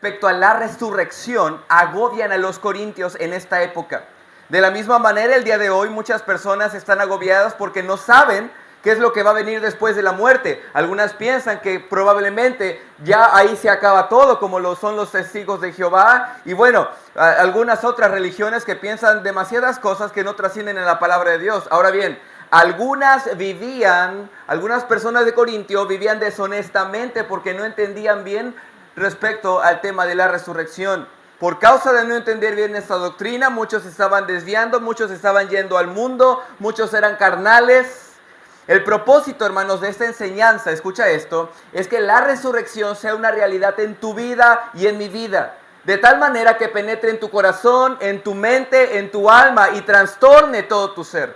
respecto a la resurrección agobian a los corintios en esta época. De la misma manera, el día de hoy muchas personas están agobiadas porque no saben qué es lo que va a venir después de la muerte. Algunas piensan que probablemente ya ahí se acaba todo, como lo son los testigos de Jehová. Y bueno, algunas otras religiones que piensan demasiadas cosas que no trascienden en la palabra de Dios. Ahora bien, algunas personas de Corintio vivían deshonestamente porque no entendían bien respecto al tema de la resurrección. Por causa de no entender bien esta doctrina, muchos se estaban desviando, muchos estaban yendo al mundo, muchos eran carnales. El propósito, hermanos, de esta enseñanza, escucha esto, es que la resurrección sea una realidad en tu vida y en mi vida. De tal manera que penetre en tu corazón, en tu mente, en tu alma y trastorne todo tu ser.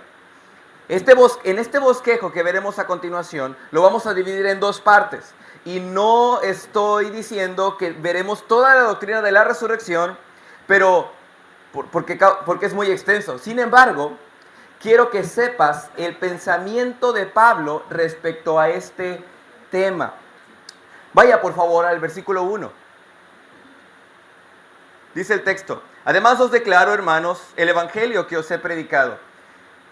En este bosquejo que veremos a continuación, lo vamos a dividir en dos partes. Y no estoy diciendo que veremos toda la doctrina de la resurrección, pero porque es muy extenso. Sin embargo, quiero que sepas el pensamiento de Pablo respecto a este tema. Vaya por favor al versículo 1. Dice el texto: además os declaro, hermanos, el evangelio que os he predicado.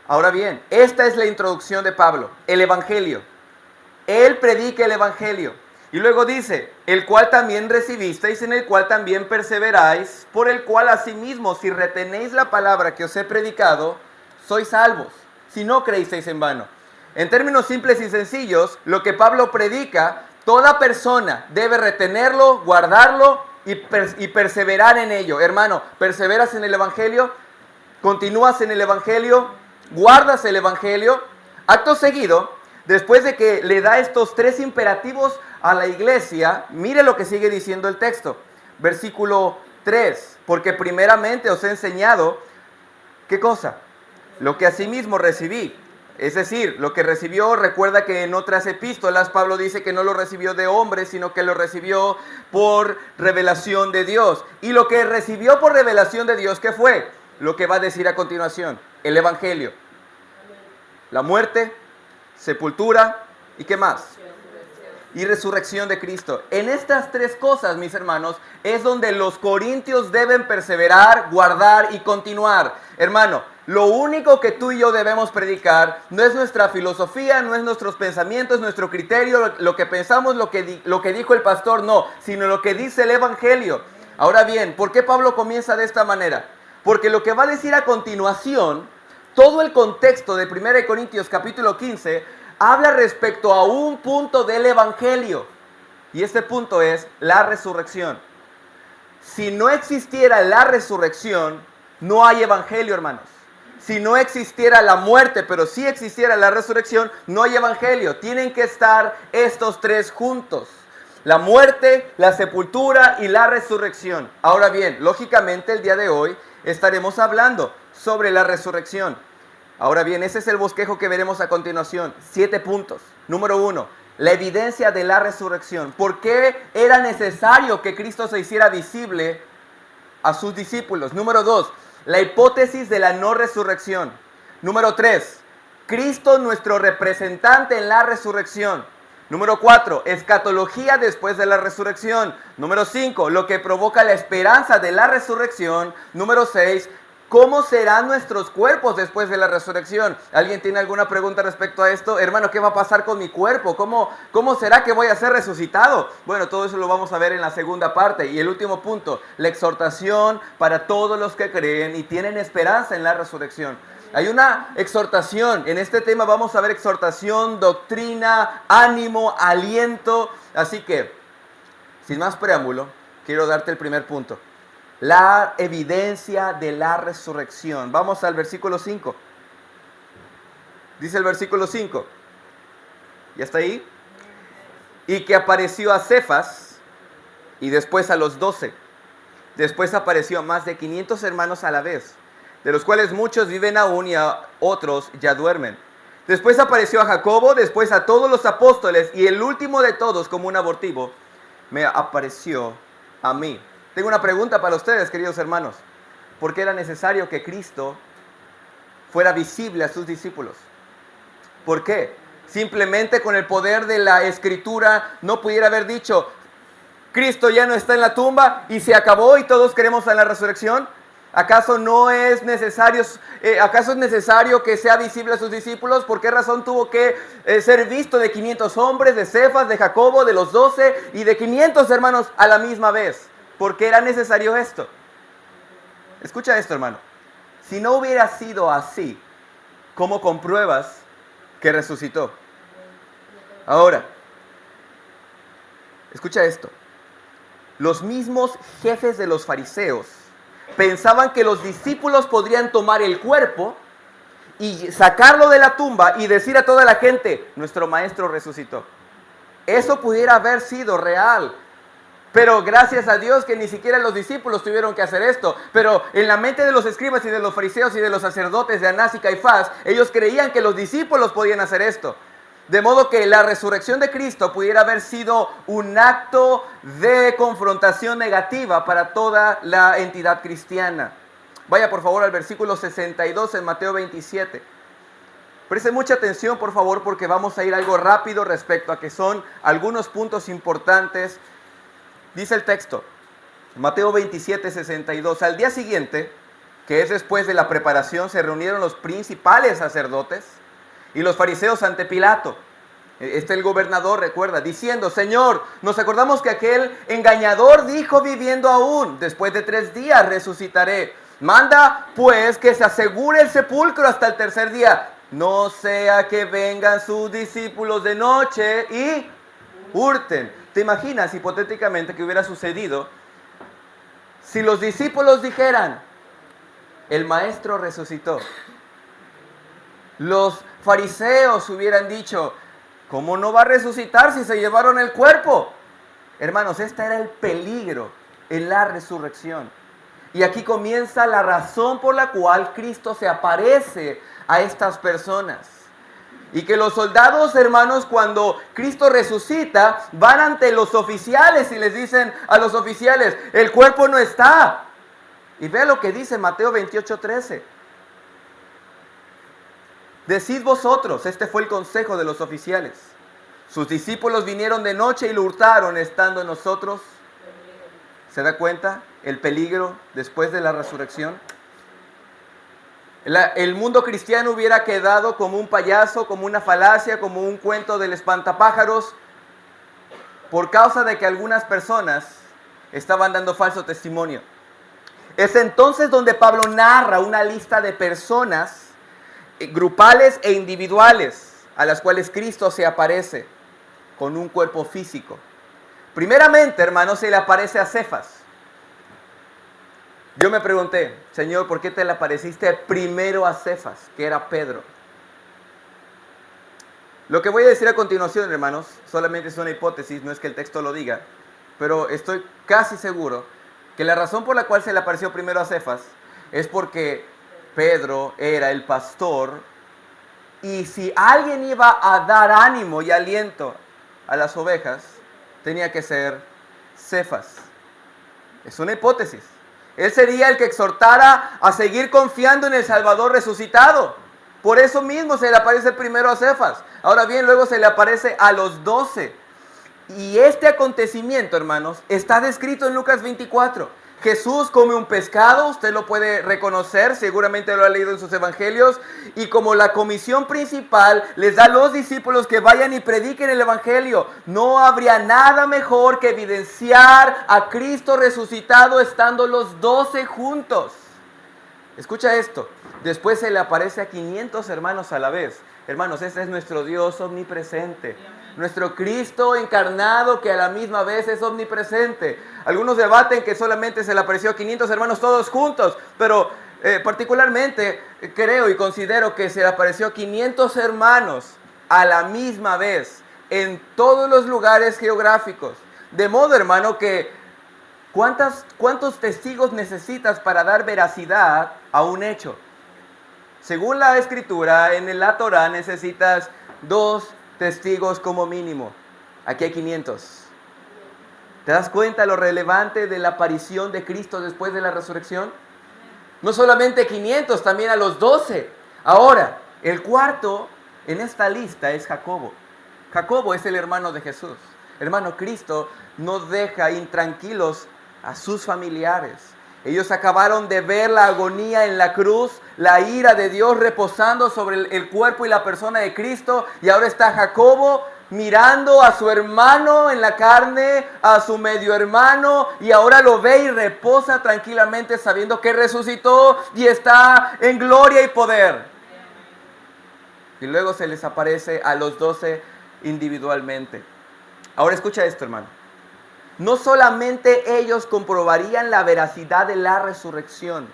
Ahora bien, esta es la introducción de Pablo, el evangelio. Él predica el evangelio. Y luego dice: el cual también recibisteis, en el cual también perseveráis, por el cual asimismo, si retenéis la palabra que os he predicado, sois salvos, si no creísteis en vano. En términos simples y sencillos, lo que Pablo predica, toda persona debe retenerlo, guardarlo y perseverar en ello. Hermano, perseveras en el evangelio, continúas en el evangelio, guardas el evangelio. Acto seguido, después de que le da estos tres imperativos a la iglesia, mire lo que sigue diciendo el texto. Versículo 3, porque primeramente os he enseñado, ¿qué cosa? Lo que asimismo recibí. Es decir, lo que recibió, recuerda que en otras epístolas Pablo dice que no lo recibió de hombres, sino que lo recibió por revelación de Dios. Y lo que recibió por revelación de Dios, ¿qué fue? Lo que va a decir a continuación, el evangelio. La muerte, sepultura y ¿qué más? Y resurrección de Cristo. En estas tres cosas, mis hermanos, es donde los corintios deben perseverar, guardar y continuar. Hermano, lo único que tú y yo debemos predicar no es nuestra filosofía, no es nuestros pensamientos, nuestro criterio, lo que pensamos, lo que dijo el pastor, no, sino lo que dice el evangelio. Ahora bien, ¿por qué Pablo comienza de esta manera? Porque lo que va a decir a continuación, todo el contexto de 1 Corintios capítulo 15, habla respecto a un punto del evangelio. Y este punto es la resurrección. Si no existiera la resurrección, no hay evangelio, hermanos. Si no existiera la muerte, pero sí existiera la resurrección, no hay evangelio. Tienen que estar estos tres juntos: la muerte, la sepultura y la resurrección. Ahora bien, lógicamente el día de hoy estaremos hablando sobre la resurrección. Ahora bien, ese es el bosquejo que veremos a continuación. 7 puntos. Número 1, la evidencia de la resurrección. ¿Por qué era necesario que Cristo se hiciera visible a sus discípulos? Número 2, la hipótesis de la no resurrección. Número 3, Cristo nuestro representante en la resurrección. Número 4, escatología después de la resurrección. Número 5, lo que provoca la esperanza de la resurrección. Número 6, ¿cómo serán nuestros cuerpos después de la resurrección? ¿Alguien tiene alguna pregunta respecto a esto? Hermano, ¿qué va a pasar con mi cuerpo? ¿Cómo será que voy a ser resucitado? Bueno, todo eso lo vamos a ver en la segunda parte. Y el último punto, la exhortación para todos los que creen y tienen esperanza en la resurrección. Hay una exhortación. En este tema vamos a ver exhortación, doctrina, ánimo, aliento. Así que, sin más preámbulo, quiero darte el primer punto. La evidencia de la resurrección. Vamos al versículo 5. Dice el versículo 5. ¿Ya está ahí? Y que apareció a Cefas y después a los 12. Después apareció a más de 500 hermanos a la vez, de los cuales muchos viven aún y a otros ya duermen. Después apareció a Jacobo, después a todos los apóstoles y el último de todos, como un abortivo, me apareció a mí. Tengo una pregunta para ustedes, queridos hermanos. ¿Por qué era necesario que Cristo fuera visible a sus discípulos? ¿Por qué? Simplemente con el poder de la Escritura no pudiera haber dicho: Cristo ya no está en la tumba y se acabó y todos creemos en la resurrección? ¿Acaso no es necesario, acaso es necesario que sea visible a sus discípulos? ¿Por qué razón tuvo que ser visto de 500 hombres, de Cefas, de Jacobo, de los 12 y de 500 hermanos a la misma vez? ¿Por qué era necesario esto? Escucha esto, hermano. Si no hubiera sido así, ¿cómo compruebas que resucitó? Ahora, escucha esto. Los mismos jefes de los fariseos pensaban que los discípulos podrían tomar el cuerpo y sacarlo de la tumba y decir a toda la gente, nuestro maestro resucitó. Eso pudiera haber sido real. Pero gracias a Dios que ni siquiera los discípulos tuvieron que hacer esto. Pero en la mente de los escribas y de los fariseos y de los sacerdotes de Anás y Caifás, ellos creían que los discípulos podían hacer esto. De modo que la resurrección de Cristo pudiera haber sido un acto de confrontación negativa para toda la entidad cristiana. Vaya por favor al versículo 62 en Mateo 27. Preste mucha atención por favor porque vamos a ir algo rápido respecto a que son algunos puntos importantes. Dice el texto, Mateo 27, 62. Al día siguiente, que es después de la preparación, se reunieron los principales sacerdotes y los fariseos ante Pilato. El gobernador, recuerda, diciendo, Señor, nos acordamos que aquel engañador dijo viviendo aún, después de 3 días resucitaré. Manda pues que se asegure el sepulcro hasta el tercer día. No sea que vengan sus discípulos de noche y hurten. ¿Te imaginas hipotéticamente que hubiera sucedido si los discípulos dijeran, el maestro resucitó? Los fariseos hubieran dicho, ¿cómo no va a resucitar si se llevaron el cuerpo? Hermanos, este era el peligro en la resurrección. Y aquí comienza la razón por la cual Cristo se aparece a estas personas. Y que los soldados, hermanos, cuando Cristo resucita, van ante los oficiales y les dicen a los oficiales, el cuerpo no está. Y vea lo que dice Mateo 28:13. Decid vosotros, este fue el consejo de los oficiales. Sus discípulos vinieron de noche y lo hurtaron estando nosotros. ¿Se da cuenta el peligro después de la resurrección? El mundo cristiano hubiera quedado como un payaso, como una falacia, como un cuento del espantapájaros, por causa de que algunas personas estaban dando falso testimonio. Es entonces donde Pablo narra una lista de personas grupales e individuales a las cuales Cristo se aparece con un cuerpo físico. Primeramente, hermanos, se le aparece a Cefas. Yo me pregunté, Señor, ¿por qué te le apareciste primero a Cefas, que era Pedro? Lo que voy a decir a continuación, hermanos, solamente es una hipótesis, no es que el texto lo diga, pero estoy casi seguro que la razón por la cual se le apareció primero a Cefas es porque Pedro era el pastor y si alguien iba a dar ánimo y aliento a las ovejas, tenía que ser Cefas. Es una hipótesis. Él sería el que exhortara a seguir confiando en el Salvador resucitado. Por eso mismo se le aparece primero a Cefas. Ahora bien, luego se le aparece a los 12. Y este acontecimiento, hermanos, está descrito en Lucas 24. Jesús come un pescado, usted lo puede reconocer, seguramente lo ha leído en sus evangelios, y como la comisión principal les da a los discípulos que vayan y prediquen el evangelio, no habría nada mejor que evidenciar a Cristo resucitado estando los 12 juntos. Escucha esto, después se le aparece a 500 hermanos a la vez. Hermanos, este es nuestro Dios omnipresente. Nuestro Cristo encarnado que a la misma vez es omnipresente. Algunos debaten que solamente se le apareció a 500 hermanos todos juntos, pero particularmente creo y considero que se le apareció a 500 hermanos a la misma vez en todos los lugares geográficos. De modo, hermano, que ¿cuántos testigos necesitas para dar veracidad a un hecho? Según la Escritura, en la Torah necesitas 2 testigos como mínimo. Aquí hay 500. ¿Te das cuenta lo relevante de la aparición de Cristo después de la resurrección? No solamente 500, también a los 12. Ahora, el cuarto en esta lista es Jacobo. Jacobo es el hermano de Jesús. Hermano, Cristo no deja intranquilos a sus familiares. Ellos acabaron de ver la agonía en la cruz, la ira de Dios reposando sobre el cuerpo y la persona de Cristo. Y ahora está Jacobo mirando a su hermano en la carne, a su medio hermano, y ahora lo ve y reposa tranquilamente sabiendo que resucitó y está en gloria y poder. Y luego se les aparece a los 12 individualmente. Ahora escucha esto, hermano. No solamente ellos comprobarían la veracidad de la resurrección,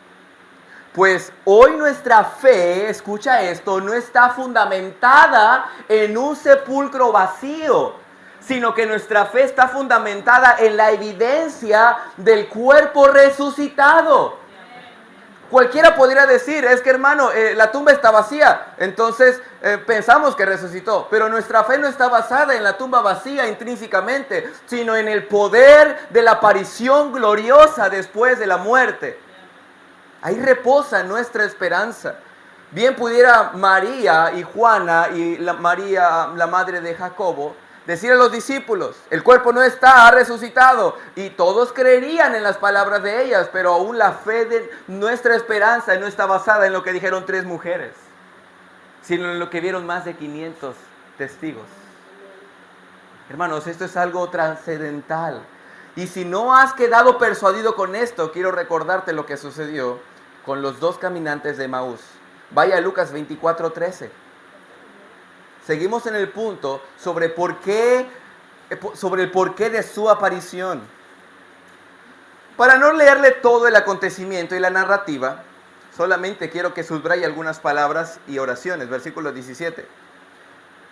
pues hoy nuestra fe, escucha esto, no está fundamentada en un sepulcro vacío, sino que nuestra fe está fundamentada en la evidencia del cuerpo resucitado. Cualquiera podría decir, es que hermano, la tumba está vacía, entonces pensamos que resucitó. Pero nuestra fe no está basada en la tumba vacía intrínsecamente, sino en el poder de la aparición gloriosa después de la muerte. Ahí reposa nuestra esperanza. Bien pudiera María y Juana y María, la madre de Jacobo, decir a los discípulos, el cuerpo no está, ha resucitado. Y todos creerían en las palabras de ellas, pero aún la fe de nuestra esperanza no está basada en lo que dijeron 3 mujeres, sino en lo que vieron más de 500 testigos. Hermanos, esto es algo trascendental. Y si no has quedado persuadido con esto, quiero recordarte lo que sucedió con los 2 caminantes de Emaús. Vaya a Lucas 24:13. Seguimos en el punto sobre el porqué de su aparición. Para no leerle todo el acontecimiento y la narrativa, solamente quiero que subraye algunas palabras y oraciones. Versículo 17.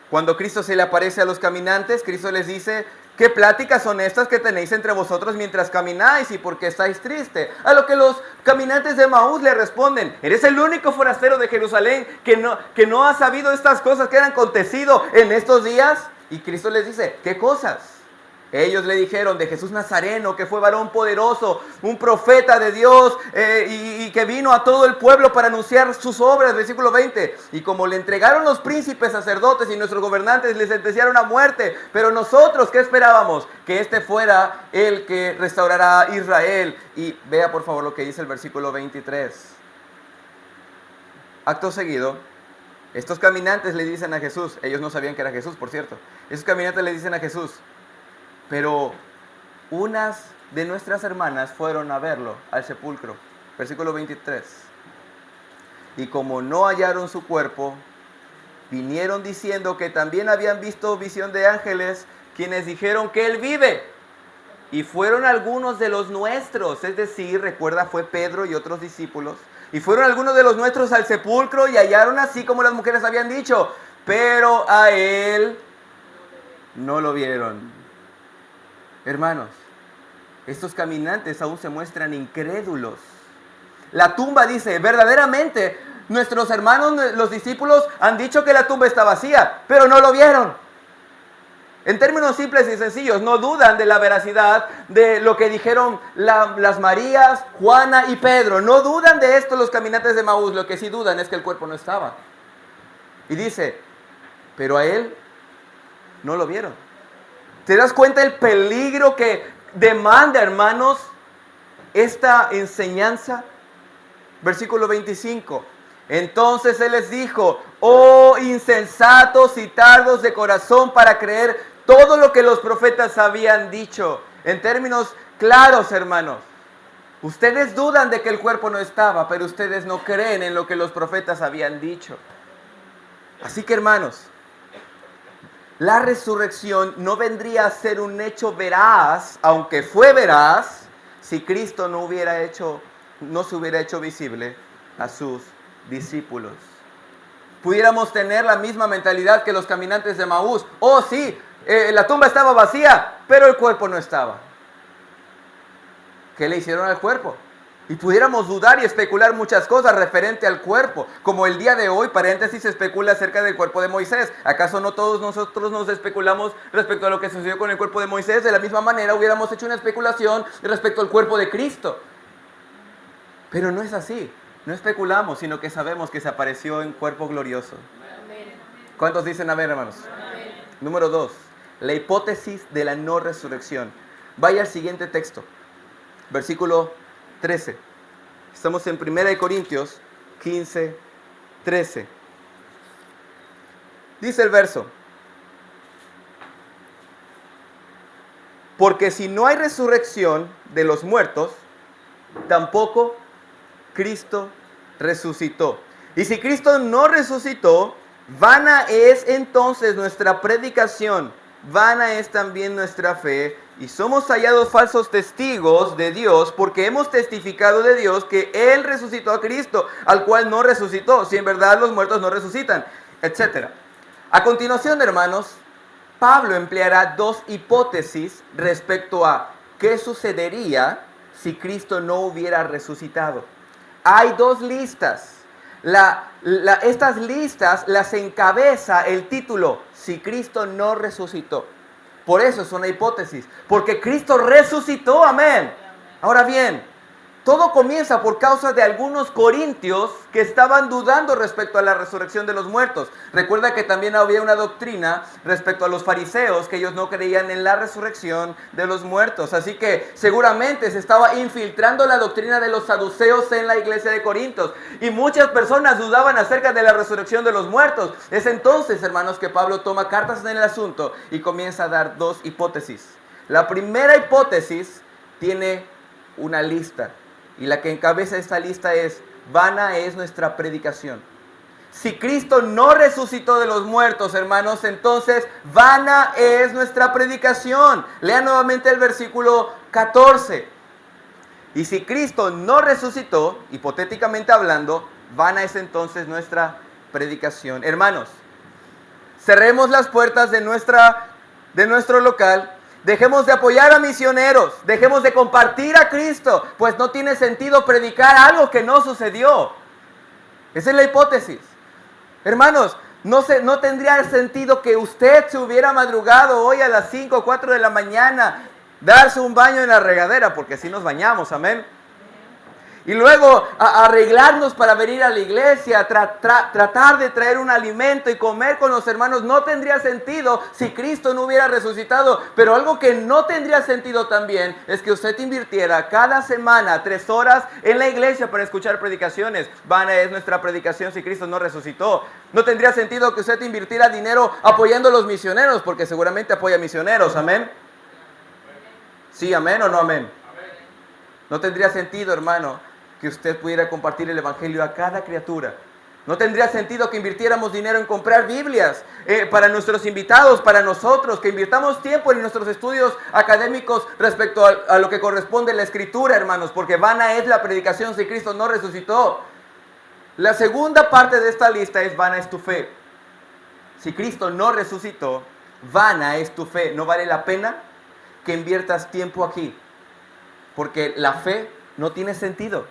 Cuando Cristo se le aparece a los caminantes, Cristo les dice, ¿qué pláticas son estas que tenéis entre vosotros mientras camináis y por qué estáis tristes? A lo que los caminantes de Emaús le responden, ¿eres el único forastero de Jerusalén que no ha sabido estas cosas que han acontecido en estos días? Y Cristo les dice, ¿qué cosas? Ellos le dijeron de Jesús Nazareno, que fue varón poderoso, un profeta de Dios, y que vino a todo el pueblo para anunciar sus obras, versículo 20. Y como le entregaron los príncipes, sacerdotes y nuestros gobernantes, le sentenciaron a muerte. Pero nosotros, ¿qué esperábamos? Que este fuera el que restaurará a Israel. Y vea por favor lo que dice el versículo 23. Acto seguido, estos caminantes le dicen a Jesús, ellos no sabían que era Jesús, por cierto. Estos caminantes le dicen a Jesús, pero unas de nuestras hermanas fueron a verlo al sepulcro. Versículo 23. Y como no hallaron su cuerpo, vinieron diciendo que también habían visto visión de ángeles, quienes dijeron que él vive. Y fueron algunos de los nuestros, es decir, recuerda, fue Pedro y otros discípulos. Y fueron algunos de los nuestros al sepulcro y hallaron así como las mujeres habían dicho, pero a él no lo vieron. Hermanos, estos caminantes aún se muestran incrédulos. La tumba dice, verdaderamente, nuestros hermanos, los discípulos, han dicho que la tumba está vacía, pero no lo vieron. En términos simples y sencillos, no dudan de la veracidad de lo que dijeron las Marías, Juana y Pedro. No dudan de esto los caminantes de Emaús. Lo que sí dudan es que el cuerpo no estaba. Y dice, pero a él no lo vieron. ¿Te das cuenta el peligro que demanda, hermanos, esta enseñanza? Versículo 25. Entonces Él les dijo, oh insensatos y tardos de corazón para creer todo lo que los profetas habían dicho. En términos claros, hermanos, ustedes dudan de que el cuerpo no estaba, pero ustedes no creen en lo que los profetas habían dicho. Así que, hermanos, la resurrección no vendría a ser un hecho veraz, aunque fue veraz, si Cristo no se hubiera hecho visible a sus discípulos. Pudiéramos tener la misma mentalidad que los caminantes de Emaús. Oh, sí, la tumba estaba vacía, pero el cuerpo no estaba. ¿Qué le hicieron al cuerpo? Y pudiéramos dudar y especular muchas cosas referente al cuerpo, como el día de hoy, paréntesis, se especula acerca del cuerpo de Moisés. ¿Acaso no todos nosotros nos especulamos respecto a lo que sucedió con el cuerpo de Moisés? De la misma manera hubiéramos hecho una especulación respecto al cuerpo de Cristo. Pero no es así, no especulamos, sino que sabemos que se apareció en cuerpo glorioso. ¿Cuántos dicen amén, hermanos? Amén. Número 2, la hipótesis de la no resurrección. Vaya al siguiente texto, versículo 13. Estamos en 1 Corintios 15, 13. Dice el verso: porque si no hay resurrección de los muertos, tampoco Cristo resucitó. Y si Cristo no resucitó, vana es entonces nuestra predicación, vana es también nuestra fe, y somos hallados falsos testigos de Dios, porque hemos testificado de Dios que Él resucitó a Cristo, al cual no resucitó, si en verdad los muertos no resucitan, etc. A continuación, hermanos, Pablo empleará dos hipótesis respecto a qué sucedería si Cristo no hubiera resucitado. Hay dos listas. Estas listas las encabeza el título, si Cristo no resucitó. Por eso es una hipótesis, porque Cristo resucitó, amén. Ahora bien, todo comienza por causa de algunos corintios que estaban dudando respecto a la resurrección de los muertos. Recuerda que también había una doctrina respecto a los fariseos, que ellos no creían en la resurrección de los muertos. Así que seguramente se estaba infiltrando la doctrina de los saduceos en la iglesia de Corintios. Y muchas personas dudaban acerca de la resurrección de los muertos. Es entonces, hermanos, que Pablo toma cartas en el asunto y comienza a dar dos hipótesis. La primera hipótesis tiene una lista. Y la que encabeza esta lista es: vana es nuestra predicación. Si Cristo no resucitó de los muertos, hermanos, entonces vana es nuestra predicación. Lean nuevamente el versículo 14. Y si Cristo no resucitó, hipotéticamente hablando, vana es entonces nuestra predicación. Hermanos, cerremos las puertas de nuestro local. Dejemos de apoyar a misioneros, dejemos de compartir a Cristo, pues no tiene sentido predicar algo que no sucedió. Esa es la hipótesis. Hermanos, no tendría sentido que usted se hubiera madrugado hoy a las 5 o 4 de la mañana, darse un baño en la regadera, porque así nos bañamos, amén. Y luego arreglarnos para venir a la iglesia, tratar de traer un alimento y comer con los hermanos. No tendría sentido si Cristo no hubiera resucitado. Pero algo que no tendría sentido también es que usted invirtiera cada semana 3 horas en la iglesia para escuchar predicaciones. Vana es nuestra predicación si Cristo no resucitó. No tendría sentido que usted invirtiera dinero apoyando a los misioneros, porque seguramente apoya misioneros, amén. Sí, amén o no amén. No tendría sentido, hermano, que usted pudiera compartir el evangelio a cada criatura. No tendría sentido que invirtiéramos dinero en comprar Biblias para nuestros invitados, para nosotros, que invirtamos tiempo en nuestros estudios académicos respecto a lo que corresponde a la Escritura, hermanos, porque vana es la predicación si Cristo no resucitó. La segunda parte de esta lista es: vana es tu fe. Si Cristo no resucitó, vana es tu fe. No vale la pena que inviertas tiempo aquí, porque la fe no tiene sentido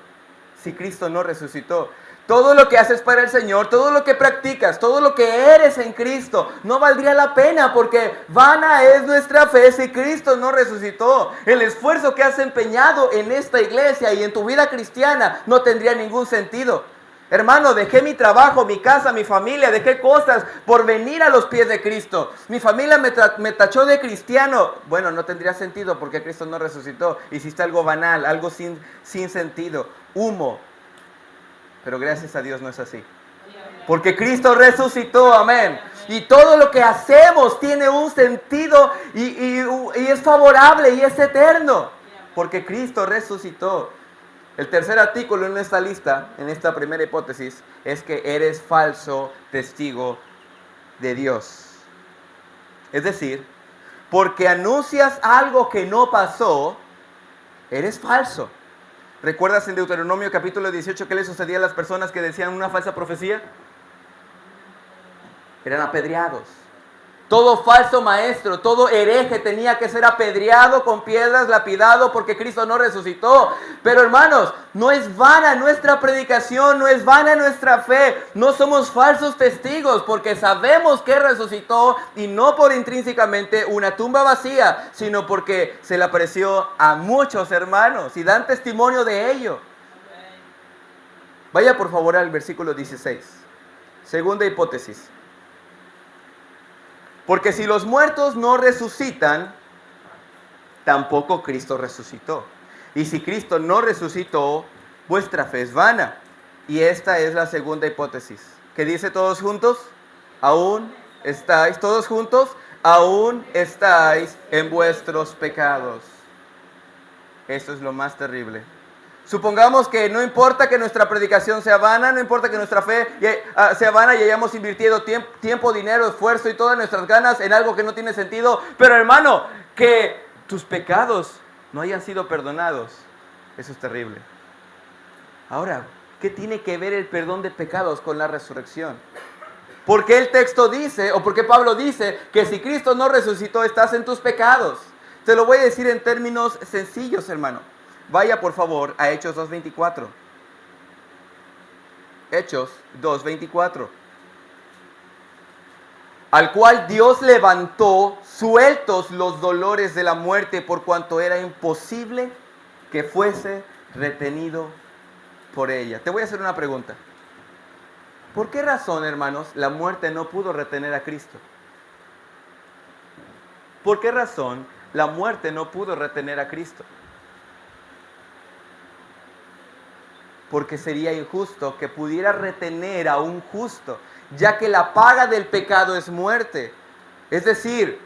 si Cristo no resucitó. Todo lo que haces para el Señor, todo lo que practicas, todo lo que eres en Cristo, no valdría la pena, porque vana es nuestra fe si Cristo no resucitó. El esfuerzo que has empeñado en esta iglesia y en tu vida cristiana no tendría ningún sentido. Hermano, dejé mi trabajo, mi casa, mi familia, dejé cosas por venir a los pies de Cristo. Mi familia me tachó de cristiano. Bueno, no tendría sentido porque Cristo no resucitó. Hiciste algo banal, algo sin sentido, humo. Pero gracias a Dios no es así. Porque Cristo resucitó, amén. Y todo lo que hacemos tiene un sentido y es favorable y es eterno. Porque Cristo resucitó. El tercer artículo en esta lista, en esta primera hipótesis, es que eres falso testigo de Dios. Es decir, porque anuncias algo que no pasó, eres falso. ¿Recuerdas en Deuteronomio capítulo 18 qué le sucedía a las personas que decían una falsa profecía? Eran apedreados. Todo falso maestro, todo hereje tenía que ser apedreado con piedras, lapidado, porque Cristo no resucitó. Pero hermanos, no es vana nuestra predicación, no es vana nuestra fe. No somos falsos testigos, porque sabemos que resucitó, y no por intrínsecamente una tumba vacía, sino porque se le apareció a muchos hermanos y dan testimonio de ello. Vaya por favor al versículo 16. Segunda hipótesis. Porque si los muertos no resucitan, tampoco Cristo resucitó. Y si Cristo no resucitó, vuestra fe es vana. Y esta es la segunda hipótesis. ¿Qué dice todos juntos? Aún estáis, todos juntos, aún estáis en vuestros pecados. Eso es lo más terrible. Supongamos que no importa que nuestra predicación sea vana, no importa que nuestra fe sea vana y hayamos invertido tiempo, dinero, esfuerzo y todas nuestras ganas en algo que no tiene sentido. Pero hermano, que tus pecados no hayan sido perdonados. Eso es terrible. Ahora, ¿qué tiene que ver el perdón de pecados con la resurrección? ¿Por qué el texto dice, o por qué Pablo dice, que si Cristo no resucitó, estás en tus pecados? Te lo voy a decir en términos sencillos, hermano. Vaya por favor a Hechos 2:24. Hechos 2:24. Al cual Dios levantó sueltos los dolores de la muerte, por cuanto era imposible que fuese retenido por ella. Te voy a hacer una pregunta. ¿Por qué razón, hermanos, la muerte no pudo retener a Cristo? ¿Por qué razón la muerte no pudo retener a Cristo? Porque sería injusto que pudiera retener a un justo, ya que la paga del pecado es muerte. Es decir,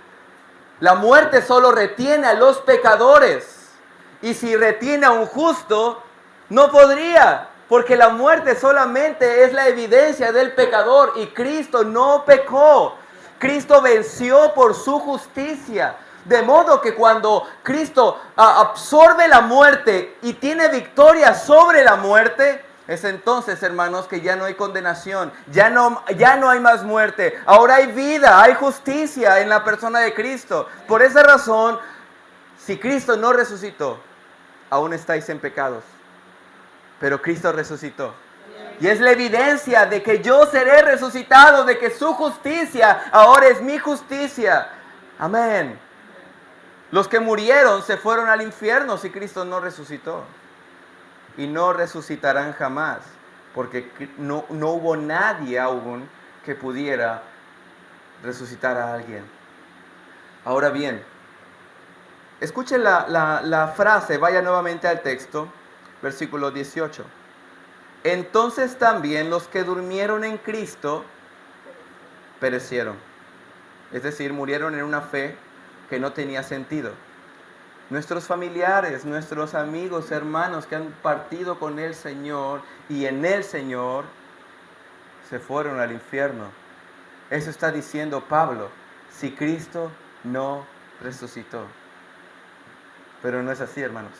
la muerte solo retiene a los pecadores. Y si retiene a un justo, no podría, porque la muerte solamente es la evidencia del pecador y Cristo no pecó. Cristo venció por su justicia. De modo que cuando Cristo absorbe la muerte y tiene victoria sobre la muerte, es entonces, hermanos, que ya no hay condenación, ya no hay más muerte. Ahora hay vida, hay justicia en la persona de Cristo. Por esa razón, si Cristo no resucitó, aún estáis en pecados. Pero Cristo resucitó. Y es la evidencia de que yo seré resucitado, de que su justicia ahora es mi justicia. Amén. Los que murieron se fueron al infierno si Cristo no resucitó. Y no resucitarán jamás, porque no hubo nadie aún que pudiera resucitar a alguien. Ahora bien, escuchen la frase, vaya nuevamente al texto, versículo 18. Entonces también los que durmieron en Cristo perecieron. Es decir, murieron en una fe que no tenía sentido. Nuestros familiares, nuestros amigos, hermanos que han partido con el Señor y en el Señor se fueron al infierno. Eso está diciendo Pablo, si Cristo no resucitó. Pero no es así, hermanos.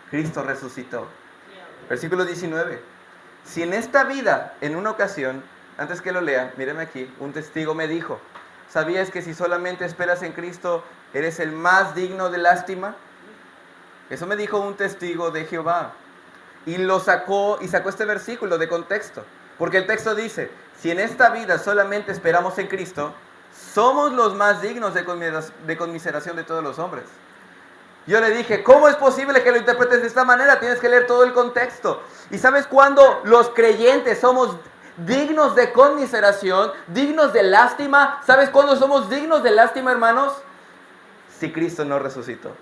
Cristo resucitó. Versículo 19. Si en esta vida, en una ocasión, antes que lo lea, míreme aquí, un testigo me dijo, ¿sabías que si solamente esperas en Cristo, eres el más digno de lástima? Eso me dijo un testigo de Jehová. Y sacó este versículo de contexto. Porque el texto dice, si en esta vida solamente esperamos en Cristo, somos los más dignos de conmiseración de todos los hombres. Yo le dije, ¿cómo es posible que lo interpretes de esta manera? Tienes que leer todo el contexto. ¿Y sabes cuándo los creyentes somos dignos de conmiseración, dignos de lástima? ¿Sabes cuándo somos dignos de lástima, hermanos? Si Cristo no resucitó.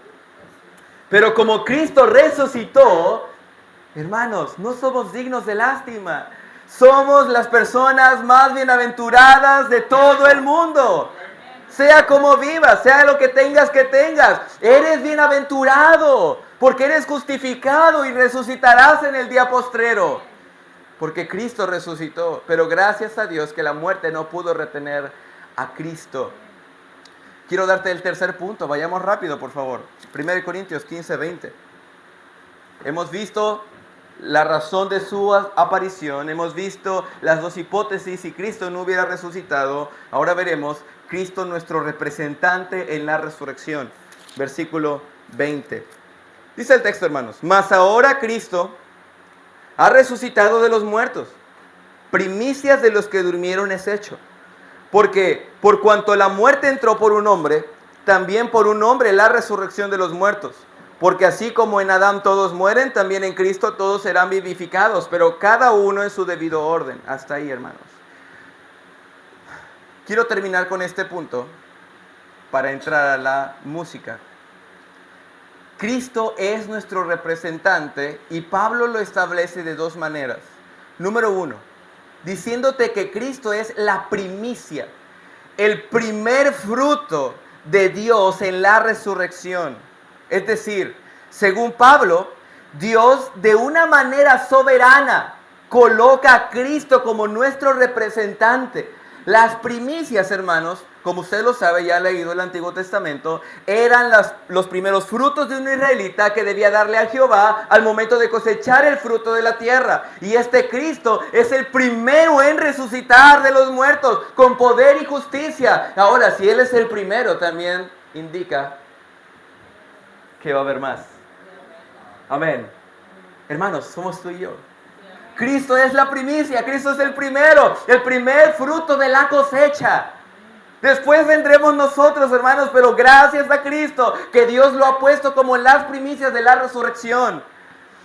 Pero como Cristo resucitó, hermanos, no somos dignos de lástima. Somos las personas más bienaventuradas de todo el mundo. Sea como vivas, sea lo que tengas, eres bienaventurado, porque eres justificado y resucitarás en el día postrero. Porque Cristo resucitó, pero gracias a Dios que la muerte no pudo retener a Cristo. Quiero darte el tercer punto, vayamos rápido por favor. 1 Corintios 15:20. Hemos visto la razón de su aparición, hemos visto las dos hipótesis si Cristo no hubiera resucitado. Ahora veremos Cristo nuestro representante en la resurrección. Versículo 20. Dice el texto, hermanos, mas ahora Cristo ha resucitado de los muertos, primicias de los que durmieron es hecho. Porque por cuanto la muerte entró por un hombre, también por un hombre la resurrección de los muertos. Porque así como en Adán todos mueren, también en Cristo todos serán vivificados, pero cada uno en su debido orden. Hasta ahí, hermanos. Quiero terminar con este punto para entrar a la música. Cristo es nuestro representante y Pablo lo establece de dos maneras. Número uno, diciéndote que Cristo es la primicia, el primer fruto de Dios en la resurrección. Es decir, según Pablo, Dios de una manera soberana coloca a Cristo como nuestro representante. Las primicias, hermanos, como usted lo sabe, ya ha leído el Antiguo Testamento, eran los primeros frutos de un israelita que debía darle a Jehová al momento de cosechar el fruto de la tierra. Y este Cristo es el primero en resucitar de los muertos con poder y justicia. Ahora, si Él es el primero, también indica que va a haber más. Amén. Hermanos, somos tú y yo. Cristo es la primicia, Cristo es el primero, el primer fruto de la cosecha. Después vendremos nosotros, hermanos, pero gracias a Cristo, que Dios lo ha puesto como las primicias de la resurrección.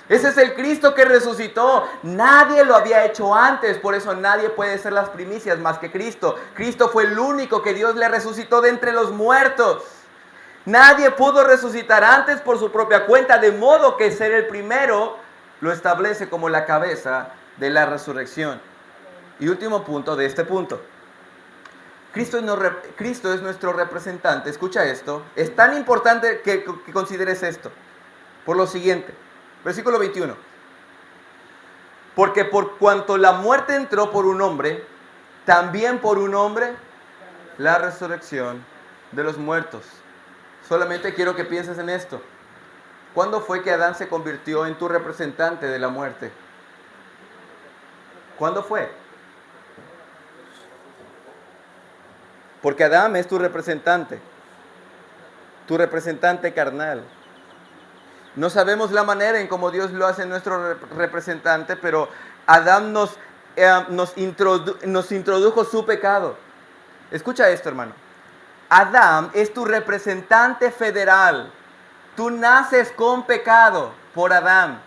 Ese es el Cristo que resucitó. Nadie lo había hecho antes, por eso nadie puede ser las primicias más que Cristo. Cristo fue el único que Dios le resucitó de entre los muertos. Nadie pudo resucitar antes por su propia cuenta, de modo que ser el primero lo establece como la cabeza de la resurrección. Y último punto de este punto. Cristo es nuestro representante. Escucha esto. Es tan importante que consideres esto. Por lo siguiente. Versículo 21. Porque por cuanto la muerte entró por un hombre, también por un hombre la resurrección de los muertos. Solamente quiero que pienses en esto. ¿Cuándo fue que Adán se convirtió en tu representante de la muerte? ¿Cuándo fue? Porque Adán es tu representante carnal. No sabemos la manera en cómo Dios lo hace nuestro representante, pero Adán nos introdujo su pecado. Escucha esto, hermano. Adán es tu representante federal. Tú naces con pecado por Adán.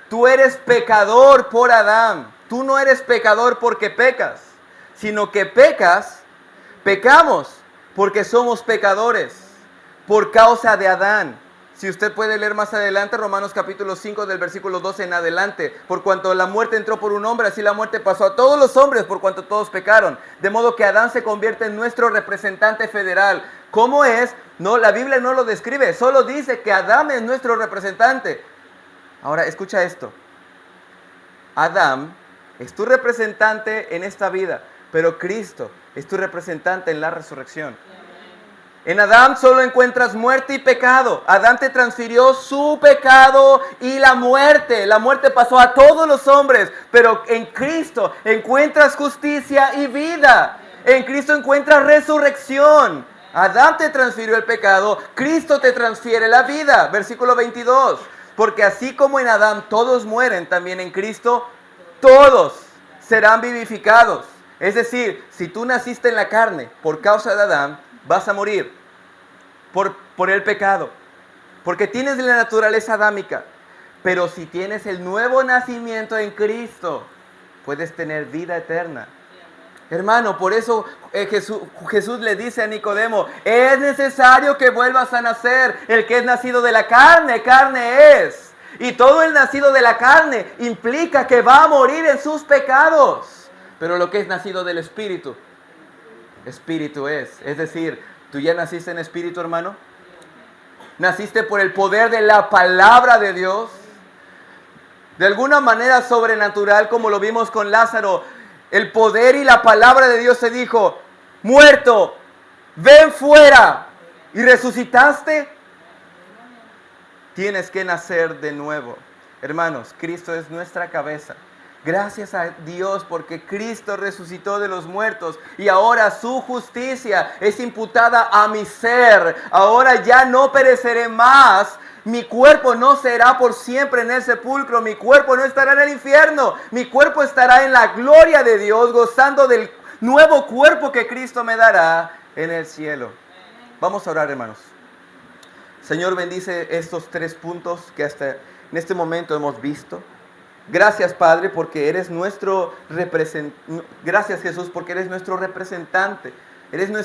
Tú eres pecador por Adán. Tú no eres pecador porque pecas, sino que pecamos porque somos pecadores por causa de Adán. Si usted puede leer más adelante, Romanos capítulo 5 del versículo 12 en adelante. Por cuanto la muerte entró por un hombre, así la muerte pasó a todos los hombres por cuanto todos pecaron. De modo que Adán se convierte en nuestro representante federal. ¿Cómo es? No, la Biblia no lo describe, solo dice que Adán es nuestro representante. Ahora, escucha esto. Adán es tu representante en esta vida, pero Cristo es tu representante en la resurrección. En Adán solo encuentras muerte y pecado. Adán te transfirió su pecado y la muerte. La muerte pasó a todos los hombres, pero en Cristo encuentras justicia y vida. En Cristo encuentras resurrección. Adán te transfirió el pecado, Cristo te transfiere la vida. Versículo 22. Porque así como en Adán todos mueren, también en Cristo todos serán vivificados. Es decir, si tú naciste en la carne por causa de Adán, vas a morir por el pecado, porque tienes la naturaleza adámica. Pero si tienes el nuevo nacimiento en Cristo, puedes tener vida eterna. Hermano, por eso Jesús le dice a Nicodemo, es necesario que vuelvas a nacer. El que es nacido de la carne, carne es. Y todo el nacido de la carne implica que va a morir en sus pecados. Pero lo que es nacido del Espíritu, Espíritu es. Es decir, ¿tú ya naciste en Espíritu, hermano? ¿Naciste por el poder de la palabra de Dios? De alguna manera sobrenatural, como lo vimos con Lázaro, el poder y la palabra de Dios se dijo, muerto, ven fuera. ¿Y resucitaste? Tienes que nacer de nuevo. Hermanos, Cristo es nuestra cabeza. Gracias a Dios porque Cristo resucitó de los muertos y ahora su justicia es imputada a mi ser. Ahora ya no pereceré más. Mi cuerpo no será por siempre en el sepulcro. Mi cuerpo no estará en el infierno. Mi cuerpo estará en la gloria de Dios, gozando del nuevo cuerpo que Cristo me dará en el cielo. Vamos a orar, hermanos. Señor, bendice estos 3 puntos que hasta en este momento hemos visto. Gracias, Padre, porque eres nuestro representante. Gracias, Jesús, porque eres nuestro representante. Eres nuestro